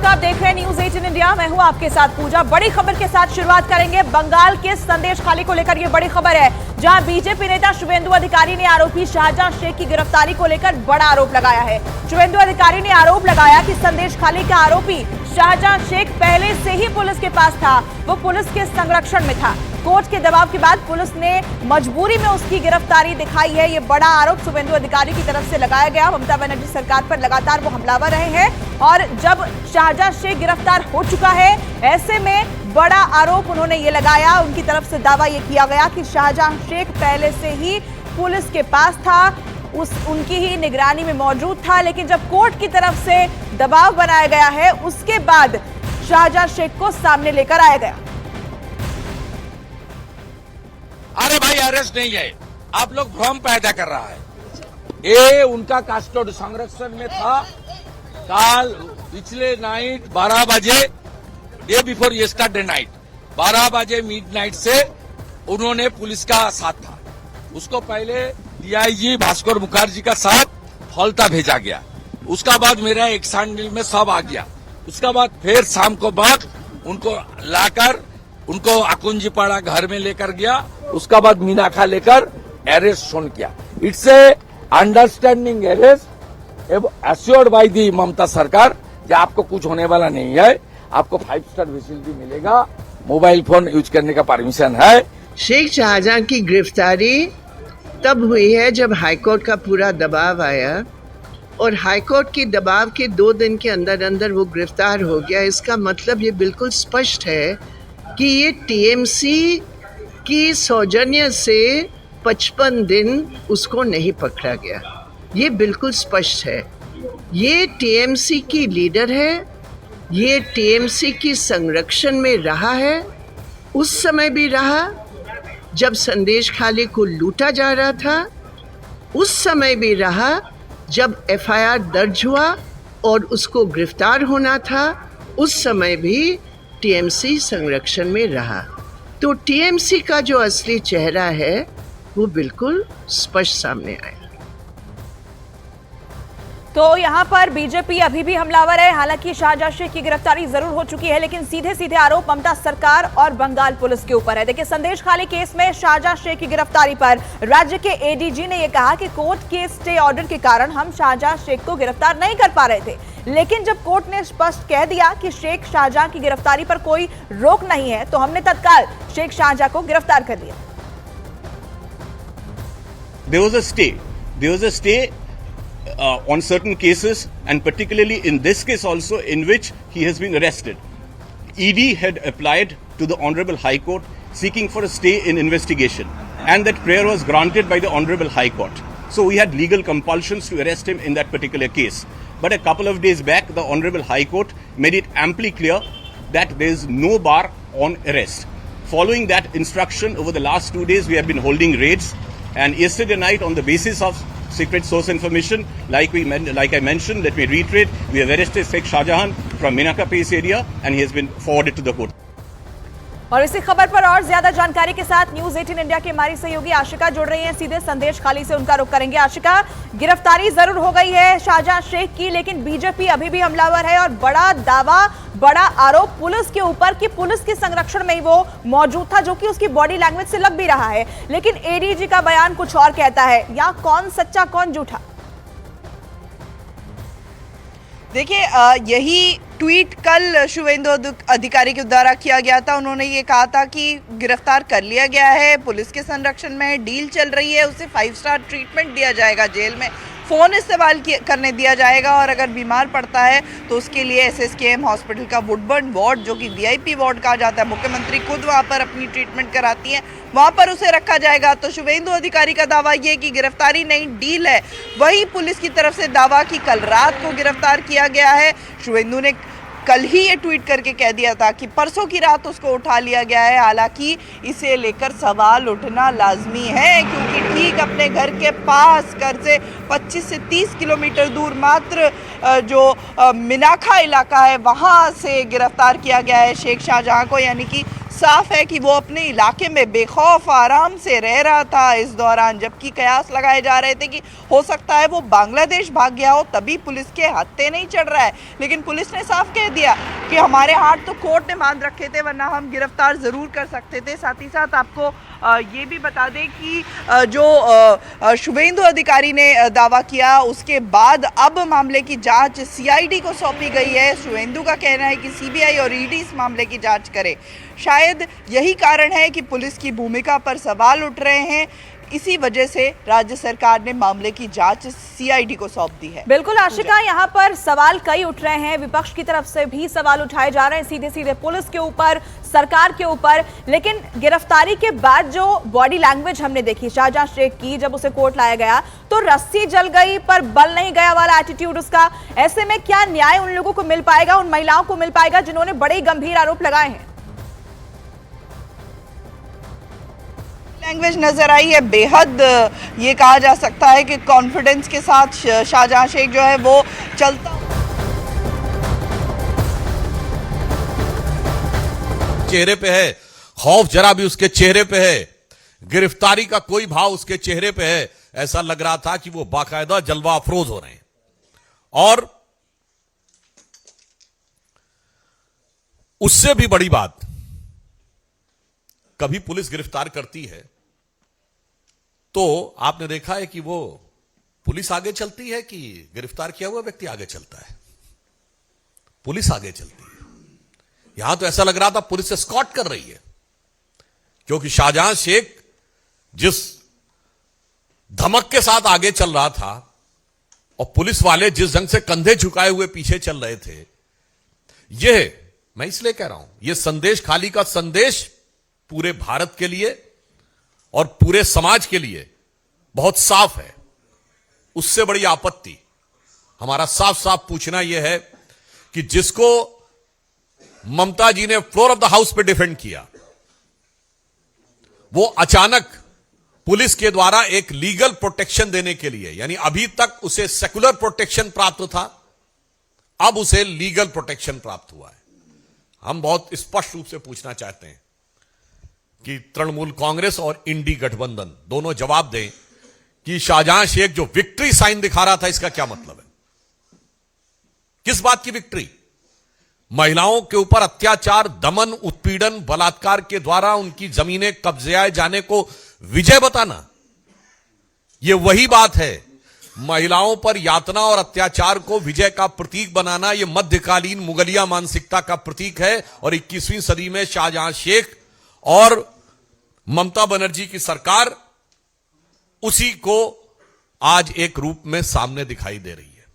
आप देख रहे हैं न्यूज 18 इंडिया। मैं हूं आपके साथ पूजा। बड़ी खबर के साथ शुरुआत करेंगे। बंगाल के संदेश खाली को लेकर यह बड़ी खबर है, जहां बीजेपी नेता शुवेंदु अधिकारी ने आरोपी शाहजहां शेख की गिरफ्तारी को लेकर बड़ा आरोप लगाया है। शुवेंदु अधिकारी ने आरोप लगाया कि संदेश खाली का आरोपी शाहजहां शेख पहले से ही पुलिस के पास था, वो पुलिस के संरक्षण में था। कोर्ट के दबाव के बाद पुलिस ने मजबूरी में उसकी गिरफ्तारी दिखाई है। ये बड़ा आरोप शुवेंदु अधिकारी की तरफ से लगाया गया। ममता बनर्जी सरकार पर लगातार वो हमलावर रहे हैं और जब शाहजहां शेख गिरफ्तार हो चुका है, ऐसे में बड़ा आरोप उन्होंने ये लगाया। उनकी तरफ से दावा ये किया गया कि शाहजहां शेख पहले से ही पुलिस के पास था, उनकी ही निगरानी में मौजूद था, लेकिन जब कोर्ट की तरफ से दबाव बनाया गया है, उसके बाद शाहजहां शेख को सामने लेकर आया गया। अरे भाई अरेस्ट नहीं है, आप लोग भ्रम पैदा कर रहा है। ये उनका कस्टोडी संरक्षण में था। कल पिछले नाइट 12 बजे, डे बिफोर यस्टरडे नाइट 12 बजे मिडनाइट से उन्होंने पुलिस का साथ था। उसको पहले डीआईजी भास्कर मुखर्जी का साथ फलता भेजा गया। उसका बाद मेरा एक सैंडल में सब आ गया। उसका बाद फिर शाम को बाद उनको लाकर उनको अकुंजीपाड़ा घर में लेकर गया। उसका बाद मीनाखा लेकर अरेस्ट सुन किया। It's a understanding arrest assured by the Mamata सरकार कि आपको कुछ होने वाला नहीं है, आपको 5 स्टार फैसिलिटी मिलेगा, मोबाइल फोन यूज करने का परमिशन है। शेख शाहजहां की गिरफ्तारी तब हुई है जब हाईकोर्ट का पूरा दबाव आया और हाईकोर्ट के दबाव के 2 दिन के अंदर अंदर वो गिरफ्तार हो गया। इसका मतलब ये बिल्कुल स्पष्ट है कि ये टीएमसी की सौजन्य से 55 दिन उसको नहीं पकड़ा गया। ये बिल्कुल स्पष्ट है। ये टीएमसी की लीडर है, ये टीएमसी की संरक्षण में रहा है, उस समय भी रहा जब संदेश खाली को लूटा जा रहा था, उस समय भी रहा जब एफआईआर दर्ज हुआ और उसको गिरफ्तार होना था, उस समय भी टीएमसी संरक्षण में रहा। तो टीएमसी का जो असली चेहरा है वो बिल्कुल स्पष्ट सामने आया। तो यहाँ पर बीजेपी अभी भी हमलावर है। हालांकि शाहजहां शेख की गिरफ्तारी जरूर हो चुकी है, लेकिन सीधे सीधे आरोप ममता सरकार और बंगाल पुलिस के ऊपर है। देखिए, संदेश खाली केस में शाहजहां शेख की गिरफ्तारी पर राज्य के एडीजी ने यह कहा कि कोर्ट के स्टे ऑर्डर के कारण हम शाहजहां शेख को गिरफ्तार नहीं कर पा रहे थे, लेकिन जब कोर्ट ने स्पष्ट कह दिया कि शेख शाहजहां की गिरफ्तारी पर कोई रोक नहीं है, तो हमने तत्काल शेख शाहजहां को गिरफ्तार कर लिया। There was a stay on certain cases, and particularly in this case also, in which he has been arrested. ED had applied to the Honorable High Court seeking for a stay in investigation, and that prayer was granted by the Honorable High Court. So we had legal compulsions to arrest him in that particular case. But a couple of days back, the Honorable High Court made it amply clear that there is no bar on arrest. Following that instruction, over the last 2 days, we have been holding raids, and yesterday night, on the basis of secret source information, like I mentioned, let me reiterate, we have arrested Sheikh Shahjahan from Minaka Pace area, and he has been forwarded to the court. और इसी खबर पर और ज्यादा जानकारी के साथ news 18 India की हमारी सहयोगी आशिका जुड़ रही हैं। सीधे संदेश खाली से उनका रुख करेंगे। आशिका, गिरफ्तारी जरूर हो गई है शाहजहां शेख की, लेकिन बीजेपी अभी भी हमलावर है और बड़ा दावा, बड़ा आरोप पुलिस के ऊपर कि पुलिस के संरक्षण में ही वो मौजूद था, जो कि उसकी बॉडी लैंग्वेज से लग भी रहा है। लेकिन एडीजी का बयान कुछ और कहता है। या कौन सच्चा कौन झूठा? देखिए, यही ट्वीट कल शुवेंदु अधिकारी के द्वारा किया गया था। उन्होंने ये कहा था कि गिरफ्तार कर लिया गया है, पुलिस के संरक्षण में डील चल रही है, उसे 5 स्टार ट्रीटमेंट दिया जाएगा, जेल में फ़ोन इस्तेमाल करने दिया जाएगा, और अगर बीमार पड़ता है तो उसके लिए एसएसकेएम हॉस्पिटल का वुडबर्न वार्ड, जो कि वीआईपी वार्ड कहा जाता है, मुख्यमंत्री खुद वहाँ पर अपनी ट्रीटमेंट कराती हैं, वहाँ पर उसे रखा जाएगा। तो शुवेंदु अधिकारी का दावा ये कि गिरफ्तारी नहीं, डील है। वही पुलिस की तरफ से दावा कि कल रात को गिरफ्तार किया गया है। शुवेंदु ने कल ही ये ट्वीट करके कह दिया था कि परसों की रात उसको उठा लिया गया है। हालांकि इसे लेकर सवाल उठना लाजमी है, क्योंकि ठीक अपने घर के पास, घर से 25 से 30 किलोमीटर दूर मात्र जो मिनाखा इलाका है, वहाँ से गिरफ्तार किया गया है शेख शाहजहां को, यानी कि साफ है कि वो अपने इलाके में बेखौफ आराम से रह रहा था इस दौरान, जबकि कयास लगाए जा रहे थे कि हो सकता है वो बांग्लादेश भाग गया हो तभी पुलिस के हत्थे नहीं चढ़ रहा है। लेकिन पुलिस ने साफ कह दिया कि हमारे हाथ तो कोर्ट ने बांध रखे थे, वरना हम गिरफ्तार ज़रूर कर सकते थे। साथ ही साथ आपको ये भी बता दें कि जो शुभेंदु अधिकारी ने दावा किया, उसके बाद अब मामले की जांच सीआईडी को सौंपी गई है। शुभेंदु का कहना है कि सीबीआई और ईडी इस मामले की जांच करे। शायद यही कारण है कि पुलिस की भूमिका पर सवाल उठ रहे हैं। इसी वजह से राज्य सरकार ने मामले की जांच सीआईडी को सौंप दी है। बिल्कुल आशिका, यहाँ पर सवाल कई उठ रहे हैं, विपक्ष की तरफ से भी सवाल उठाए जा रहे हैं सीधे सीधे पुलिस के ऊपर, सरकार के ऊपर। लेकिन गिरफ्तारी के बाद जो बॉडी लैंग्वेज हमने देखी शाहजहां शेख की, जब उसे कोर्ट लाया गया तो रस्सी जल गई पर बल नहीं गया वाला एटीट्यूड उसका। ऐसे में क्या न्याय उन लोगों को मिल पाएगा, उन महिलाओं को मिल पाएगा जिन्होंने बड़े गंभीर आरोप लगाए हैं? लैंग्वेज नजर आई है बेहद, ये कहा जा सकता है कि कॉन्फिडेंस के साथ शाहजहां शेख जो है वो चलता चेहरे पे है, खौफ जरा भी उसके चेहरे पे है, गिरफ्तारी का कोई भाव उसके चेहरे पे है। ऐसा लग रहा था कि वो बाकायदा जलवा अफरोज हो रहे हैं। और उससे भी बड़ी बात, कभी पुलिस गिरफ्तार करती है तो आपने देखा है कि वो पुलिस आगे चलती है कि गिरफ्तार किया हुआ व्यक्ति आगे चलता है? पुलिस आगे चलती है। यहां तो ऐसा लग रहा था पुलिस एस्कॉर्ट कर रही है, क्योंकि शाहजहां शेख जिस धमक के साथ आगे चल रहा था और पुलिस वाले जिस ढंग से कंधे झुकाए हुए पीछे चल रहे थे, यह मैं इसलिए कह रहा हूं, यह संदेश खाली का संदेश पूरे भारत के लिए और पूरे समाज के लिए बहुत साफ है। उससे बड़ी आपत्ति हमारा साफ साफ पूछना यह है कि जिसको ममता जी ने फ्लोर ऑफ द हाउस पे डिफेंड किया, वो अचानक पुलिस के द्वारा एक लीगल प्रोटेक्शन देने के लिए, यानी अभी तक उसे सेकुलर प्रोटेक्शन प्राप्त था, अब उसे लीगल प्रोटेक्शन प्राप्त हुआ है। हम बहुत स्पष्ट रूप से पूछना चाहते हैं कि तृणमूल कांग्रेस और इंडी गठबंधन दोनों जवाब दें कि शाहजहां शेख जो विक्ट्री साइन दिखा रहा था, इसका क्या मतलब है? किस बात की विक्ट्री? महिलाओं के ऊपर अत्याचार, दमन, उत्पीड़न, बलात्कार के द्वारा उनकी जमीनें कब्जे जाने को विजय बताना, यह वही बात है। महिलाओं पर यातना और अत्याचार को विजय का प्रतीक बनाना, यह मध्यकालीन मुगलिया मानसिकता का प्रतीक है। और 21वीं सदी में शाहजहां शेख और ममता बनर्जी की सरकार उसी को आज एक रूप में सामने दिखाई दे रही है।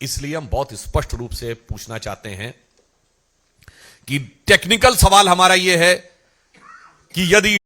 इसलिए हम बहुत स्पष्ट रूप से पूछना चाहते हैं कि टेक्निकल सवाल हमारा यह है कि यदि